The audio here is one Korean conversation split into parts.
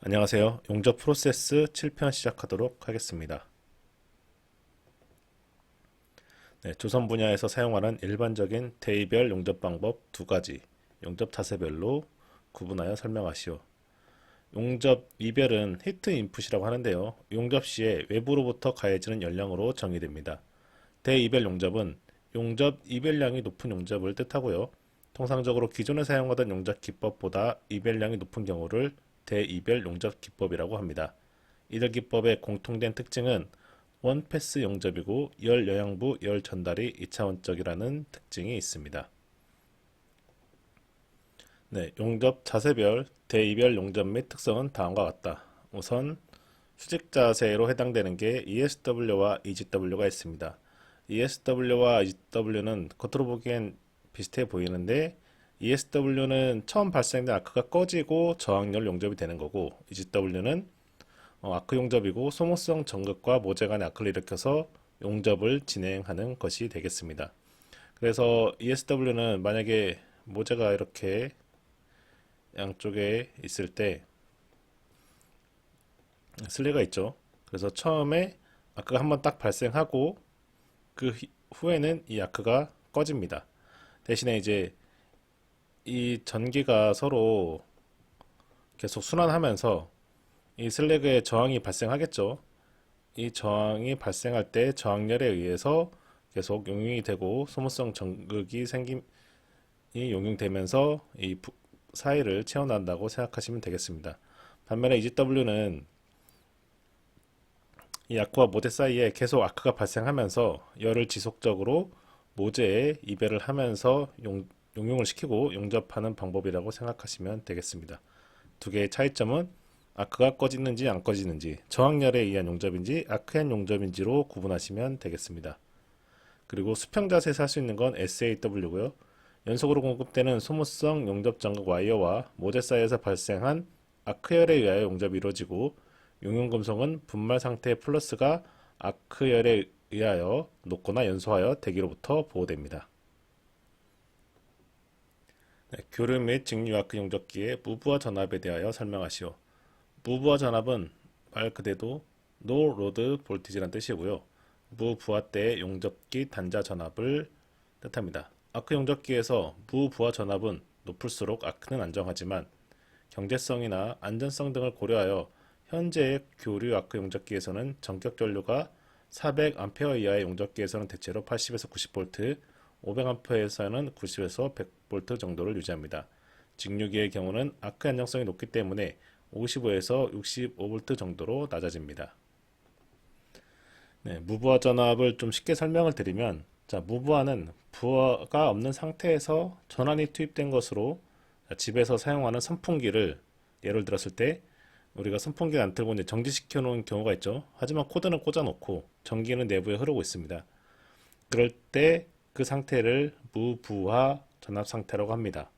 안녕하세요. 용접 프로세스 7편 시작하도록 하겠습니다. 네, 조선 분야에서 사용하는 일반적인 대이별 용접 방법 두 가지, 용접 자세별로 구분하여 설명하시오. 용접 이별은 히트 인풋이라고 하는데요. 용접 시에 외부로부터 가해지는 열량으로 정의됩니다. 대이별 용접은 용접 이별량이 높은 용접을 뜻하고요. 통상적으로 기존에 사용하던 용접 기법보다 이별량이 높은 경우를 대이별 용접 기법이라고 합니다. 이들 기법의 공통된 특징은 원패스 용접이고 열 영향부 열 전달이 이차원적이라는 특징이 있습니다. 네, 용접 자세별, 대이별 용접 및 특성은 다음과 같다. 우선 수직 자세로 해당되는 게 ESW와 EGW가 있습니다. ESW와 EGW는 겉으로 보기엔 비슷해 보이는데 ESW는 처음 발생된 아크가 꺼지고 저항열 용접이 되는 거고 EGW는 아크 용접이고 소모성 전극과 모재 간의 아크를 일으켜서 용접을 진행하는 것이 되겠습니다. 그래서 ESW는 만약에 모재가 이렇게 양쪽에 있을 때 슬리가 있죠. 그래서 처음에 아크가 한번 딱 발생하고 그 후에는 이 아크가 꺼집니다. 대신에 이제 이 전기가 서로 계속 순환하면서 이 슬래그에 저항이 발생하겠죠. 이 저항이 발생할 때 저항열에 의해서 계속 용융이 되고 소모성 전극이 용융되면서 이 사이를 채워난다고 생각하시면 되겠습니다. 반면에 EGW는 이 아크와 모재 사이에 계속 아크가 발생하면서 열을 지속적으로 모재에 이별을 하면서 용융을 시키고 용접하는 방법이라고 생각하시면 되겠습니다. 두 개의 차이점은 아크가 꺼지는지 안 꺼지는지, 저항열에 의한 용접인지 아크엔 용접인지로 구분하시면 되겠습니다. 그리고 수평 자세에서 할 수 있는 건 SAW고요. 연속으로 공급되는 소모성 용접 전극 와이어와 모재 사이에서 발생한 아크열에 의하여 용접이 이루어지고 용융금속은 분말 상태의 플러스가 아크열에 의하여 녹거나 연소하여 대기로부터 보호됩니다. 네, 교류 및 직류 아크 용접기의 무브와 전압에 대하여 설명하시오. 무브와 전압은 말 그대로 노 로드 볼티지란 뜻이고요. 무부하 때 용접기 단자 전압을 뜻합니다. 아크 용접기에서 무부하 전압은 높을수록 아크는 안정하지만 경제성이나 안전성 등을 고려하여 현재의 교류 아크 용접기에서는 전격 전류가 400A 이하의 용접기에서는 대체로 80에서 90V, 500A에서는 90에서 100V 정도를 유지합니다. 직류기의 경우는 아크 안정성이 높기 때문에 55에서 65V 정도로 낮아집니다. 네, 무부하 전압을 좀 쉽게 설명을 드리면, 자, 무부하는 부하가 없는 상태에서 전환이 투입된 것으로 집에서 사용하는 선풍기를 예를 들었을 때 우리가 선풍기를 안 틀고 이제 정지시켜 놓은 경우가 있죠. 하지만 코드는 꽂아 놓고 전기는 내부에 흐르고 있습니다. 그럴 때 그 상태를 무부하 전압 상태라고 합니다.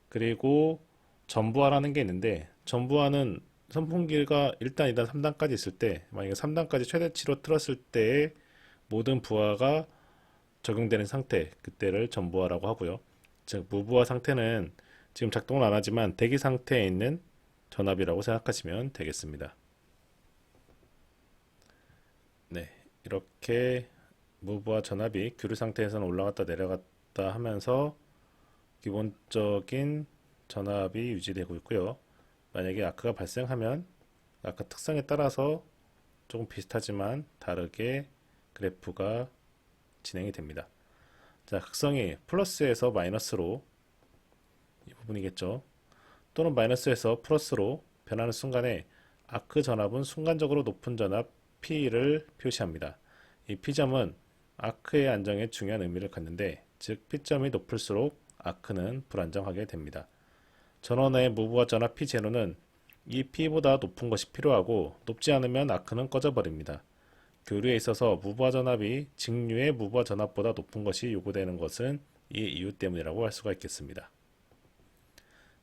그리고 전부하라는 게 있는데 전부하는 선풍기가 1단, 2단, 3단까지 있을 때 만약에 3단까지 최대치로 틀었을 때의 모든 부하가 적용되는 상태, 그때를 전부하라고 하고요. 즉 무부하 상태는 지금 작동을 안 하지만 대기 상태에 있는 전압이라고 생각하시면 되겠습니다. 네, 이렇게 무브와 전압이 교류 상태에서는 올라갔다 내려갔다 하면서 기본적인 전압이 유지되고 있고요. 만약에 아크가 발생하면 아크 특성에 따라서 조금 비슷하지만 다르게 그래프가 진행이 됩니다. 자, 극성이 플러스에서 마이너스로 이 부분이겠죠. 또는 마이너스에서 플러스로 변하는 순간에 아크 전압은 순간적으로 높은 전압 P를 표시합니다. 이 P점은 아크의 안정에 중요한 의미를 갖는데, 즉 P점이 높을수록 아크는 불안정하게 됩니다. 전원의 무브와 전압 P 제로는 이 P보다 높은 것이 필요하고 높지 않으면 아크는 꺼져버립니다. 교류에 있어서 무브와 전압이 직류의 무브와 전압보다 높은 것이 요구되는 것은 이 이유 때문이라고 할 수가 있겠습니다.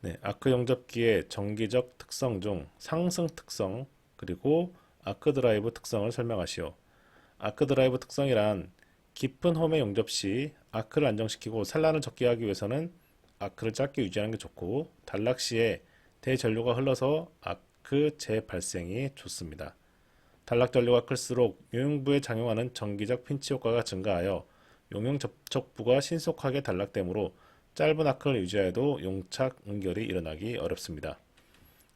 네, 아크 용접기의 정기적 특성 중 상승 특성 그리고 아크 드라이브 특성을 설명하시오. 아크 드라이브 특성이란 깊은 홈의 용접 시 아크를 안정시키고 산란을 적게 하기 위해서는 아크를 짧게 유지하는 게 좋고, 단락 시에 대전류가 흘러서 아크 재발생이 좋습니다. 단락 전류가 클수록 용융부에 작용하는 전기적 핀치 효과가 증가하여 용융 접촉부가 신속하게 단락되므로 짧은 아크를 유지하여도 용착 응결이 일어나기 어렵습니다.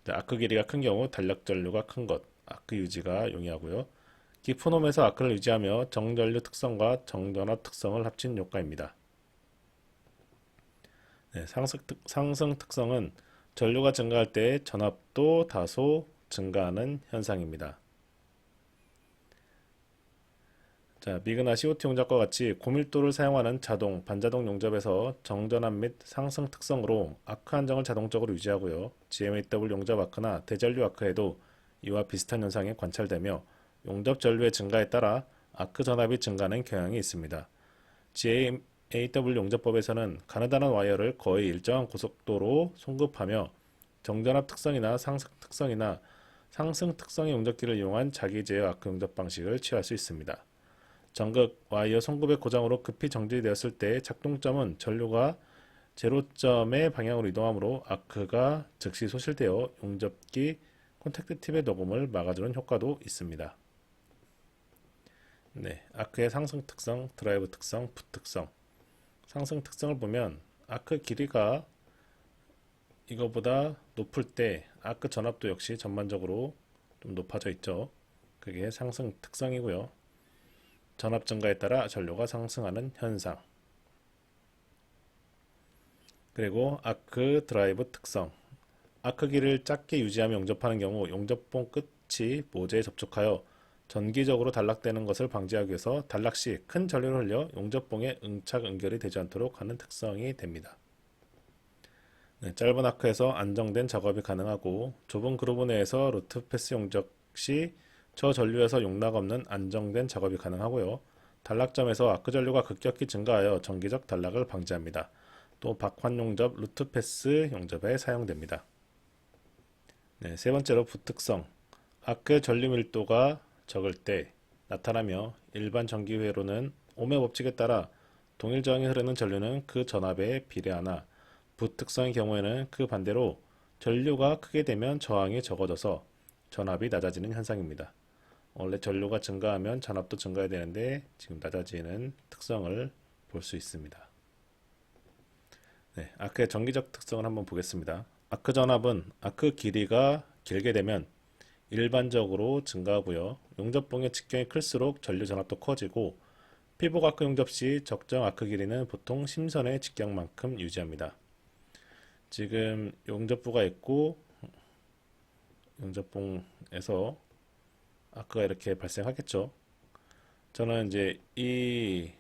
아크 길이가 큰 경우 단락 전류가 큰 것, 아크 유지가 용이하고요. 깊은 홈에서 아크를 유지하며 정전류 특성과 정전압 특성을 합친 효과입니다. 네, 상승 특성은 전류가 증가할 때 전압도 다소 증가하는 현상입니다. 자, 미그나 COT 용접과 같이 고밀도를 사용하는 자동, 반자동 용접에서 정전압 및 상승 특성으로 아크 안정을 자동적으로 유지하고요. GMAW 용접 아크나 대전류 아크에도 이와 비슷한 현상이 관찰되며 용접 전류의 증가에 따라 아크 전압이 증가하는 경향이 있습니다. GMAW 용접법에서는 가느다란 와이어를 거의 일정한 고속도로 송급하며 정전압 특성이나 상승 특성의 용접기를 이용한 자기 제어 아크 용접 방식을 취할 수 있습니다. 전극 와이어 송급의 고장으로 급히 정지되었을 때 작동점은 전류가 제로점의 방향으로 이동하므로 아크가 즉시 소실되어 용접기 콘택트 팁의 녹음을 막아주는 효과도 있습니다. 네, 아크의 상승 특성, 드라이브 특성, 풋 특성. 상승 특성을 보면 아크 길이가 이거보다 높을 때 아크 전압도 역시 전반적으로 좀 높아져 있죠. 그게 상승 특성이고요. 전압 증가에 따라 전류가 상승하는 현상. 그리고 아크 드라이브 특성. 아크 길이를 짧게 유지하며 용접하는 경우 용접봉 끝이 모재에 접촉하여 전기적으로 단락되는 것을 방지하기 위해서 단락 시 큰 전류를 흘려 용접봉에 응착 응결이 되지 않도록 하는 특성이 됩니다. 네, 짧은 아크에서 안정된 작업이 가능하고 좁은 그루브 내에서 루트 패스 용접 시 저전류에서 용락 없는 안정된 작업이 가능하고요. 단락점에서 아크 전류가 급격히 증가하여 전기적 단락을 방지합니다. 또 박환 용접, 루트 패스 용접에 사용됩니다. 네, 세 번째로 부특성. 아크의 전류 밀도가 적을 때 나타나며 일반 전기회로는 ohm의 법칙에 따라 동일 저항이 흐르는 전류는 그 전압에 비례하나 부특성의 경우에는 그 반대로 전류가 크게 되면 저항이 적어져서 전압이 낮아지는 현상입니다. 원래 전류가 증가하면 전압도 증가해야 되는데 지금 낮아지는 특성을 볼 수 있습니다. 네, 아크의 전기적 특성을 한번 보겠습니다. 아크 전압은 아크 길이가 길게 되면 일반적으로 증가하고요. 용접봉의 직경이 클수록 전류 전압도 커지고 피복 아크 용접 시 적정 아크 길이는 보통 심선의 직경만큼 유지합니다. 지금 용접부가 있고 용접봉에서 아크가 이렇게 발생하겠죠. 저는 이제 이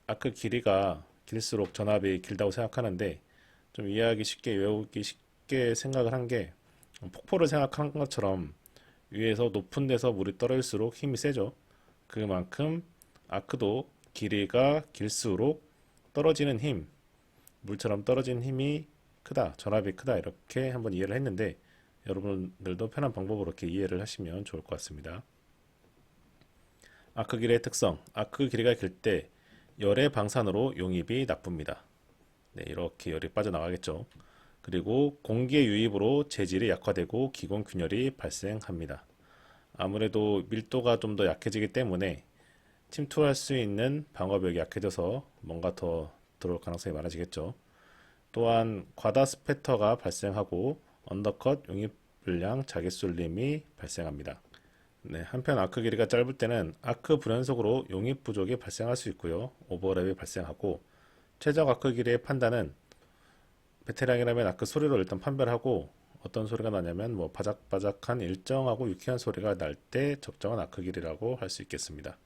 아크 길이가 길수록 전압이 길다고 생각하는데 좀 이해하기 쉽게 외우기 쉽게 생각을 한 게 폭포를 생각한 것처럼 위에서 높은 데서 물이 떨어질수록 힘이 세죠. 그만큼 아크도 길이가 길수록 떨어지는 힘, 물처럼 떨어지는 힘이 크다, 전압이 크다 이렇게 한번 이해를 했는데 여러분들도 편한 방법으로 이렇게 이해를 하시면 좋을 것 같습니다. 아크 길이의 특성, 아크 길이가 길 때 열의 방산으로 용입이 나쁩니다. 네, 이렇게 열이 빠져나가겠죠. 그리고 공기의 유입으로 재질이 약화되고 기공 균열이 발생합니다. 아무래도 밀도가 좀 더 약해지기 때문에 침투할 수 있는 방어벽이 약해져서 뭔가 더 들어올 가능성이 많아지겠죠. 또한 과다 스패터가 발생하고 언더컷 용입 불량 자기 쏠림이 발생합니다. 네, 한편 아크 길이가 짧을 때는 아크 불연속으로 용입 부족이 발생할 수 있고요. 오버랩이 발생하고 최적 아크 길이의 판단은 베테랑이라면 아크 소리로 일단 판별하고 어떤 소리가 나냐면 뭐 바작바작한 일정하고 유쾌한 소리가 날 때 적정한 아크 길이라고 할 수 있겠습니다.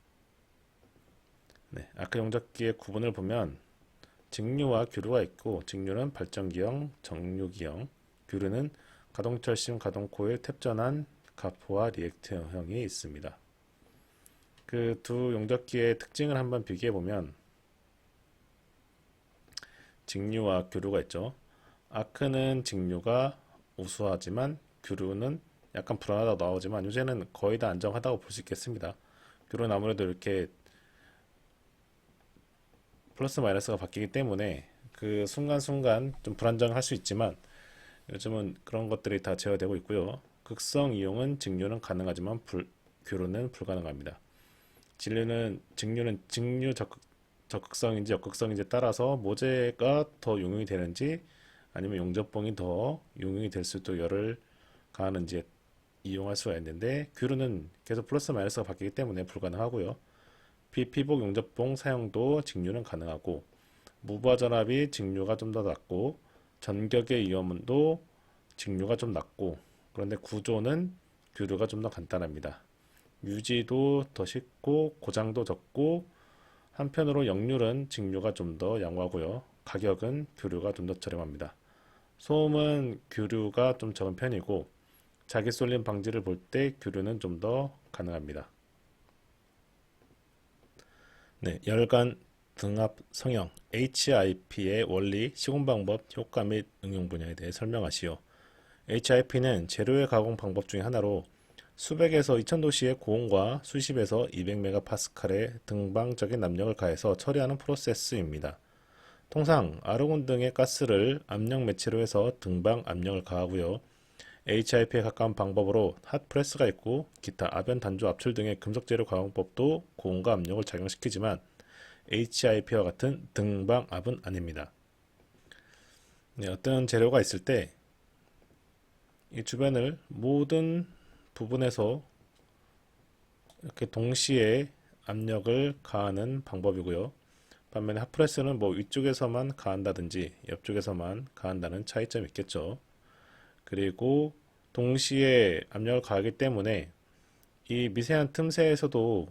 네, 아크 용접기의 구분을 보면 직류와 규류가 있고 직류는 발전기형, 정류기형, 규류는 가동철심, 가동코일, 탭전환, 가포와 리액터형이 있습니다. 그 두 용접기의 특징을 한번 비교해 보면 직류와 규류가 있죠. 아크는 직류가 우수하지만 규류는 약간 불안하다고 나오지만 요새는 거의 다 안정하다고 볼 수 있겠습니다. 규류는 아무래도 이렇게 플러스 마이너스가 바뀌기 때문에 그 순간순간 좀 불안정할 수 있지만 요즘은 그런 것들이 다 제어되고 있고요. 극성 이용은 직류는 가능하지만 규류는 불가능합니다. 직류는 적극성인지 역극성인지 따라서 모재가 더 용용이 되는지 아니면 용접봉이 더 용용이 될 수도 열을 가하는지 이용할 수가 있는데 규류는 계속 플러스 마이너스가 바뀌기 때문에 불가능하고요. 비피복 용접봉 사용도 직류는 가능하고 무부하 전압이 직류가 좀 더 낮고 전격의 위험도 직류가 좀 낮고 그런데 구조는 규류가 좀 더 간단합니다. 유지도 더 쉽고 고장도 적고 한편으로 역률은 직류가 좀 더 양호하고요. 가격은 규류가 좀 더 저렴합니다. 소음은 규류가 좀 적은 편이고 자기 쏠림 방지를 볼 때 규류는 좀 더 가능합니다. 네, 열간 등압 성형 HIP의 원리, 시공 방법, 효과 및 응용 분야에 대해 설명하시오. HIP는 재료의 가공 방법 중에 하나로 수백에서 2000도씨의 고온과 수십에서 200메가파스칼의 등방적인 압력을 가해서 처리하는 프로세스입니다. 통상 아르곤 등의 가스를 압력 매체로 해서 등방 압력을 가하고요. HIP에 가까운 방법으로 핫프레스가 있고 기타 아변 단조 압출 등의 금속 재료 가공법도 고온과 압력을 작용시키지만 HIP와 같은 등방압은 아닙니다. 네, 어떤 재료가 있을 때 이 주변을 모든 부분에서 이렇게 동시에 압력을 가하는 방법이고요. 반면에 핫프레스는 뭐 위쪽에서만 가한다든지 옆쪽에서만 가한다는 차이점이 있겠죠. 그리고 동시에 압력을 가하기 때문에 이 미세한 틈새에서도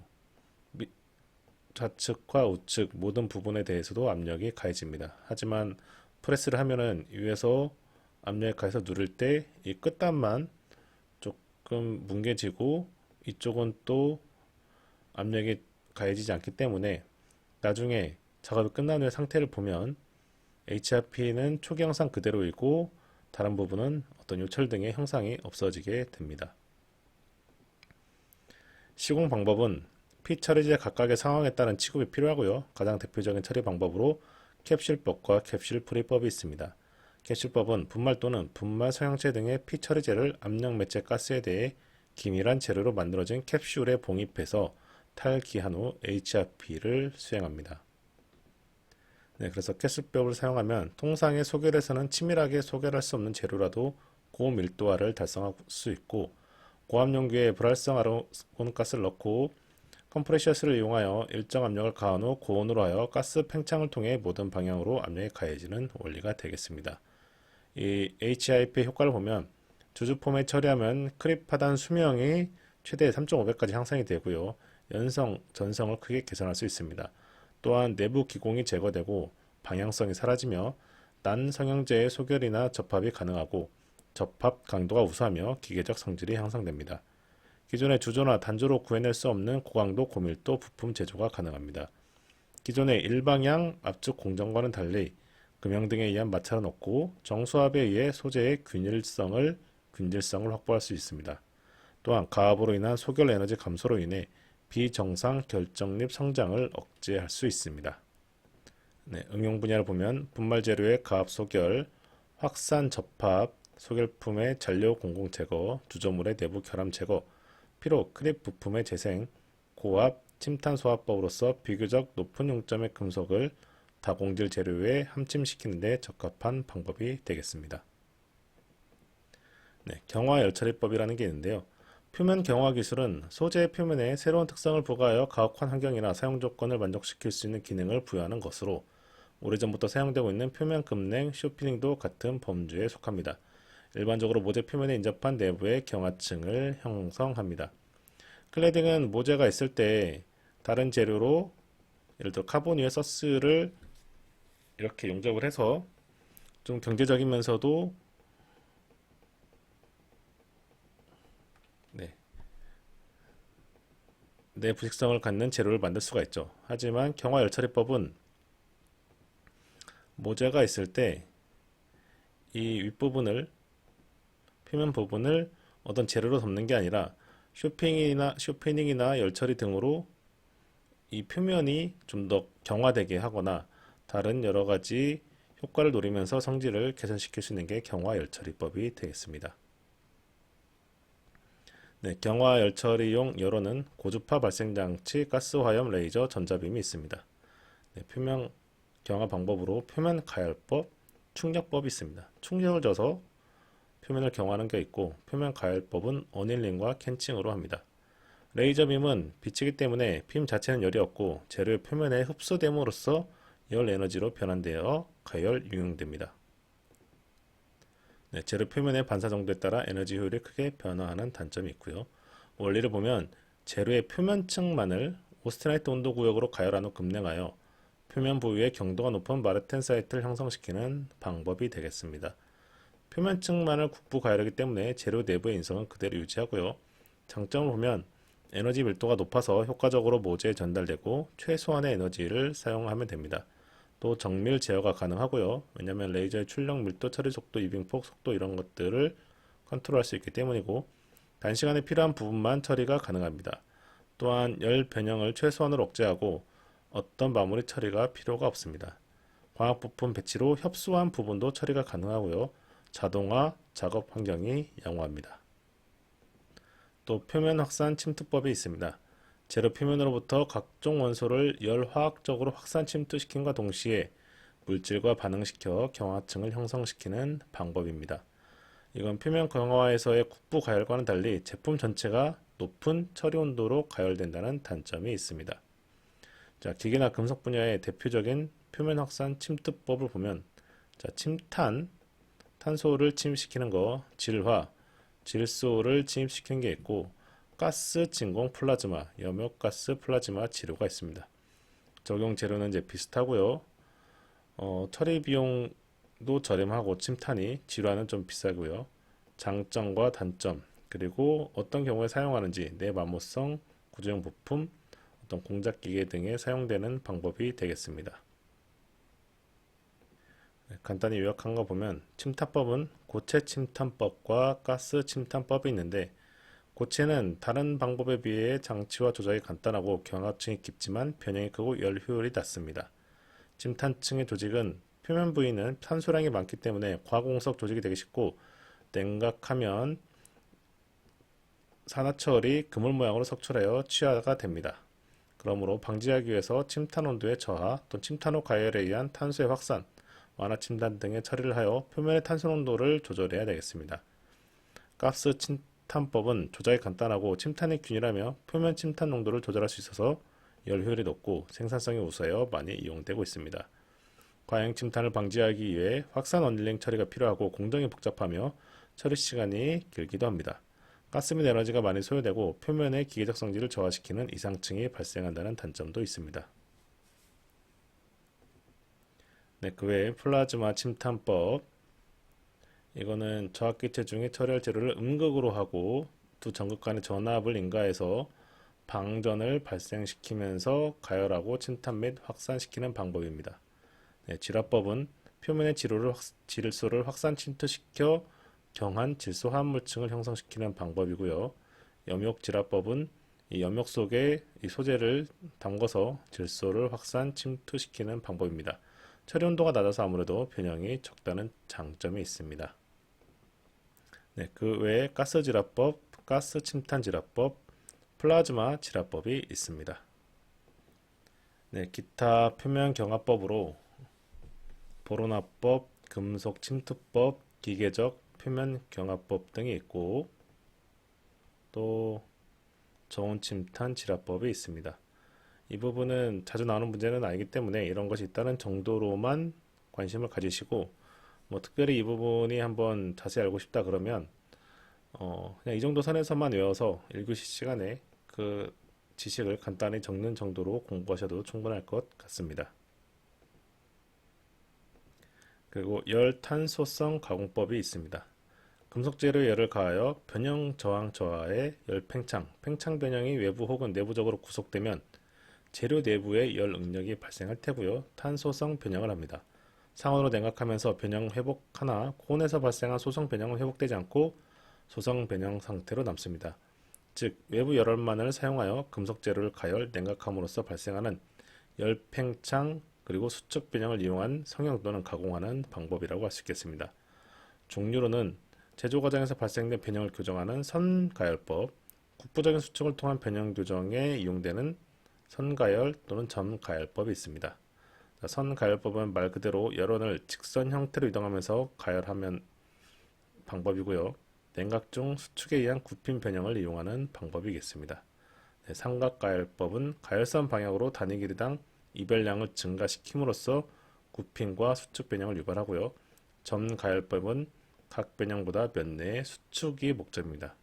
좌측과 우측 모든 부분에 대해서도 압력이 가해집니다. 하지만 프레스를 하면은 위에서 압력이 가해서 누를 때 이 끝단만 조금 뭉개지고 이쪽은 또 압력이 가해지지 않기 때문에 나중에 작업이 끝난 후에 상태를 보면 HRP는 초기 형상 그대로이고 다른 부분은 어떤 요철 등의 형상이 없어지게 됩니다. 시공 방법은 피 처리제 각각의 상황에 따른 취급이 필요하고요. 가장 대표적인 처리 방법으로 캡슐법과 캡슐 프리법이 있습니다. 캡슐법은 분말 또는 분말 성형체 등의 피 처리제를 압력 매체 가스에 대해 기밀한 재료로 만들어진 캡슐에 봉입해서 탈기한 후 HRP를 수행합니다. 네, 그래서 캡슐법을 사용하면 통상의 소결에서는 치밀하게 소결할 수 없는 재료라도 고밀도화를 달성할 수 있고 고압용기에 불활성 아르곤 가스를 넣고 컴프레셔스를 이용하여 일정 압력을 가한 후 고온으로 하여 가스 팽창을 통해 모든 방향으로 압력이 가해지는 원리가 되겠습니다. 이 HIP 효과를 보면 주주폼에 처리하면 크립 파단 수명이 최대 3.5배까지 향상이 되고요. 전성을 크게 개선할 수 있습니다. 또한 내부 기공이 제거되고 방향성이 사라지며 난 성형제의 소결이나 접합이 가능하고 접합 강도가 우수하며 기계적 성질이 향상됩니다. 기존의 주조나 단조로 구해낼 수 없는 고강도 고밀도 부품 제조가 가능합니다. 기존의 일방향 압축 공정과는 달리 금형 등에 의한 마찰은 없고 정수압에 의해 소재의 균질성을 확보할 수 있습니다. 또한 가압으로 인한 소결 에너지 감소로 인해 비정상 결정립 성장을 억제할 수 있습니다. 네, 응용 분야를 보면 분말 재료의 가압 소결, 확산 접합, 소결품의 잔료 공공 제거, 주조물의 내부 결함 제거, 피로 크립 부품의 재생, 고압 침탄 소화법으로서 비교적 높은 용점의 금속을 다공질 재료에 함침시키는 데 적합한 방법이 되겠습니다. 네, 경화 열처리법이라는 게 있는데요. 표면 경화 기술은 소재의 표면에 새로운 특성을 부과하여 가혹한 환경이나 사용 조건을 만족시킬 수 있는 기능을 부여하는 것으로 오래전부터 사용되고 있는 표면 급냉, 쇼피닝도 같은 범주에 속합니다. 일반적으로 모재 표면에 인접한 내부의 경화층을 형성합니다. 클레딩은 모재가 있을 때 다른 재료로 예를 들어 카본 위에 서스를 이렇게 용접을 해서 좀 경제적이면서도 네, 내부식성을 갖는 재료를 만들 수가 있죠. 하지만 경화 열처리법은 모재가 있을 때 이 윗부분을 표면 부분을 어떤 재료로 덮는 게 아니라 쇼피닝이나 열처리 등으로 이 표면이 좀 더 경화되게 하거나 다른 여러 가지 효과를 노리면서 성질을 개선시킬 수 있는 게 경화열처리법이 되겠습니다. 네, 경화열처리용 여론은 고주파 발생장치, 가스화염, 레이저, 전자빔이 있습니다. 네, 표면 경화 방법으로 표면 가열법, 충격법이 있습니다. 충격을 줘서 표면을 경화하는 게 있고, 표면 가열법은 어닐링과 캔칭으로 합니다. 레이저빔은 빛이기 때문에 빔 자체는 열이 없고 재료의 표면에 흡수됨으로써 열 에너지로 변환되어 가열 유용됩니다. 네, 재료 표면의 반사 정도에 따라 에너지 효율이 크게 변화하는 단점이 있고요. 원리를 보면 재료의 표면층만을 오스테나이트 온도 구역으로 가열한 후 급냉하여 표면 부위의 경도가 높은 마르텐사이트를 형성시키는 방법이 되겠습니다. 표면층만을 국부 가열하기 때문에 재료 내부의 인성은 그대로 유지하고요. 장점을 보면 에너지 밀도가 높아서 효과적으로 모재에 전달되고 최소한의 에너지를 사용하면 됩니다. 또 정밀 제어가 가능하고요. 왜냐하면 레이저의 출력 밀도, 처리 속도, 이빙폭 속도 이런 것들을 컨트롤할 수 있기 때문이고 단시간에 필요한 부분만 처리가 가능합니다. 또한 열 변형을 최소한으로 억제하고 어떤 마무리 처리가 필요가 없습니다. 광학 부품 배치로 협소한 부분도 처리가 가능하고요. 자동화 작업 환경이 양호합니다. 또 표면 확산 침투법이 있습니다. 재료 표면으로부터 각종 원소를 열화학적으로 확산 침투시킴과 동시에 물질과 반응시켜 경화층을 형성시키는 방법입니다. 이건 표면 경화에서의 국부 가열과는 달리 제품 전체가 높은 처리 온도로 가열된다는 단점이 있습니다. 자, 기계나 금속 분야의 대표적인 표면 확산 침투법을 보면 침탄, 탄소를 침입시키는 거, 질화, 질소를 침입시키는 게 있고 가스 진공 플라즈마, 염욕가스 플라즈마 치료가 있습니다. 적용 재료는 이제 비슷하고요. 처리 비용도 저렴하고 침탄이 질화는 좀 비싸고요. 장점과 단점 그리고 어떤 경우에 사용하는지 내마모성, 구조용 부품, 어떤 공작 기계 등에 사용되는 방법이 되겠습니다. 간단히 요약한 거 보면 침탄법은 고체 침탄법과 가스 침탄법이 있는데 고체는 다른 방법에 비해 장치와 조작이 간단하고 경화층이 깊지만 변형이 크고 열 효율이 낮습니다. 침탄층의 조직은 표면 부위는 탄소량이 많기 때문에 과공석 조직이 되기 쉽고 냉각하면 산화철이 그물 모양으로 석출하여 취하가 됩니다. 그러므로 방지하기 위해서 침탄 온도의 저하 또는 침탄 후 가열에 의한 탄소의 확산, 완화 침탄 등의 처리를 하여 표면의 탄소 농도를 조절해야 되겠습니다. 가스 침탄법은 조작이 간단하고 침탄이 균일하며 표면 침탄 농도를 조절할 수 있어서 열 효율이 높고 생산성이 우수하여 많이 이용되고 있습니다. 과잉 침탄을 방지하기 위해 확산 어닐링 처리가 필요하고 공정이 복잡하며 처리 시간이 길기도 합니다. 가스 및 에너지가 많이 소요되고 표면의 기계적 성질을 저하시키는 이상층이 발생한다는 단점도 있습니다. 네, 그 외에 플라즈마 침탄법, 이거는 저압기체 중에 처리할 재료를 음극으로 하고 두 전극 간의 전압을 인가해서 방전을 발생시키면서 가열하고 침탄 및 확산시키는 방법입니다. 네, 질화법은 표면의 질소를 확산 침투시켜 경한 질소 화합물층을 형성시키는 방법이고요. 염욕 질화법은 이 염욕 속에 이 소재를 담궈서 질소를 확산 침투시키는 방법입니다. 처리 온도가 낮아서 아무래도 변형이 적다는 장점이 있습니다. 네, 그 외에 가스 질화법, 가스 침탄 질화법, 플라즈마 질화법이 있습니다. 네, 기타 표면 경화법으로 보로나법, 금속 침투법, 기계적 표면 경화법 등이 있고 또 저온 침탄 질화법이 있습니다. 이 부분은 자주 나오는 문제는 아니기 때문에 이런 것이 있다는 정도로만 관심을 가지시고 특별히 이 부분이 한번 자세히 알고 싶다 그러면 그냥 이 정도 선에서만 외워서 1교시 시간에 그 지식을 간단히 적는 정도로 공부하셔도 충분할 것 같습니다. 그리고 열탄소성 가공법이 있습니다. 금속 재료에 열을 가하여 변형 저항 저하의 열 팽창 변형이 외부 혹은 내부적으로 구속되면 재료 내부에 열 응력이 발생할 테고요. 탄소성 변형을 합니다. 상온으로 냉각하면서 변형 회복하나 고온에서 발생한 소성 변형은 회복되지 않고 소성 변형 상태로 남습니다. 즉 외부 열혈만을 사용하여 금속 재료를 가열 냉각함으로써 발생하는 열 팽창 그리고 수축 변형을 이용한 성형 또는 가공하는 방법이라고 할 수 있겠습니다. 종류로는 제조 과정에서 발생된 변형을 교정하는 선가열법, 국부적인 수축을 통한 변형 교정에 이용되는 선가열 또는 점가열법이 있습니다. 선가열법은 말 그대로 열원을 직선 형태로 이동하면서 가열하면 방법이고요. 냉각 중 수축에 의한 굽힘 변형을 이용하는 방법이겠습니다. 네, 삼각가열법은 가열선 방향으로 단위 길이당 이별량을 증가시킴으로써 굽힘과 수축 변형을 유발하고요. 점가열법은 각 변형보다 몇 내의 수축이 목적입니다.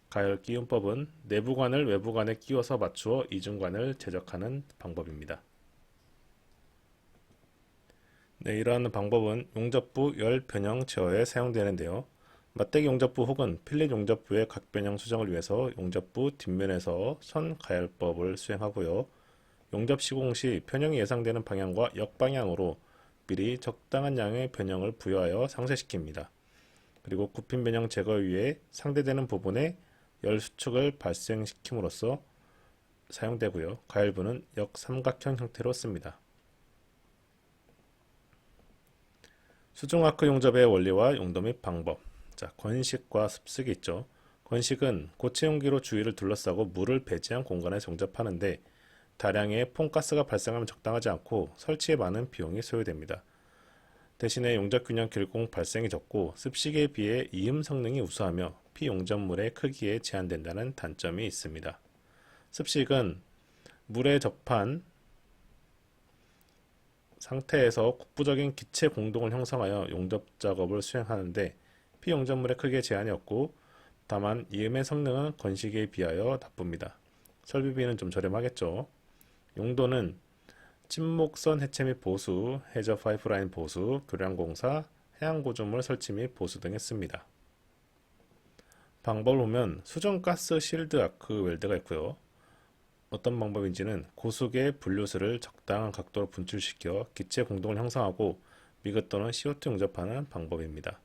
가열 끼움법은 내부관을 외부관에 끼워서 맞추어 이중관을 제작하는 방법입니다. 네, 이러한 방법은 용접부 열 변형 제어에 사용되는데요. 맞대기 용접부 혹은 필립 용접부의 각 변형 수정을 위해서 용접부 뒷면에서 선 가열법을 수행하고요. 용접 시공 시 변형이 예상되는 방향과 역방향으로 미리 적당한 양의 변형을 부여하여 상쇄시킵니다. 그리고 굽힘 변형 제거 위에 상대되는 부분에 열 수축을 발생시킴으로써 사용되고요. 가열부는 역삼각형 형태로 씁니다. 수중 아크 용접의 원리와 용도 및 방법. 자, 건식과 습식이 있죠. 건식은 고체 용기로 주위를 둘러싸고 물을 배지한 공간에 용접하는데 다량의 폰가스가 발생하면 적당하지 않고 설치에 많은 비용이 소요됩니다. 대신에 용접균형 길공 발생이 적고 습식에 비해 이음 성능이 우수하며 피용접물의 크기에 제한된다는 단점이 있습니다. 습식은 물에 접한 상태에서 국부적인 기체 공동을 형성하여 용접 작업을 수행하는데 피용접물의 크기에 제한이 없고 다만 이음의 성능은 건식에 비하여 나쁩니다. 설비비는 좀 저렴하겠죠. 용도는 침목선 해체 및 보수, 해저 파이프라인 보수, 교량공사, 해양구조물 설치 및 보수 등 했습니다. 방법을 보면 수정가스 실드 아크 웰드가 있고요. 어떤 방법인지는 고속의 분류수를 적당한 각도로 분출시켜 기체 공동을 형성하고 미그 또는 CO2 용접하는 방법입니다.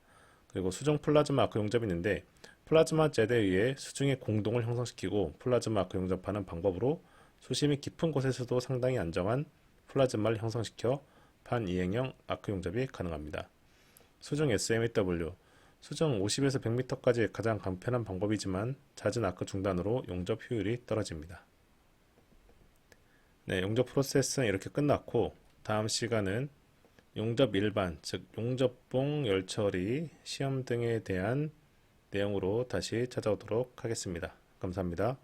그리고 수중 플라즈마 아크 용접이 있는데 플라즈마 젯에 의해 수중의 공동을 형성시키고 플라즈마 아크 용접하는 방법으로 수심이 깊은 곳에서도 상당히 안정한 플라즈마를 형성시켜 반이행형 아크 용접이 가능합니다. 수중 SMAW 수중 50에서 100m까지 가장 간편한 방법이지만 잦은 아크 중단으로 용접 효율이 떨어집니다. 네, 용접 프로세스는 이렇게 끝났고 다음 시간은 용접 일반, 즉 용접봉 열처리, 시험 등에 대한 내용으로 다시 찾아오도록 하겠습니다. 감사합니다.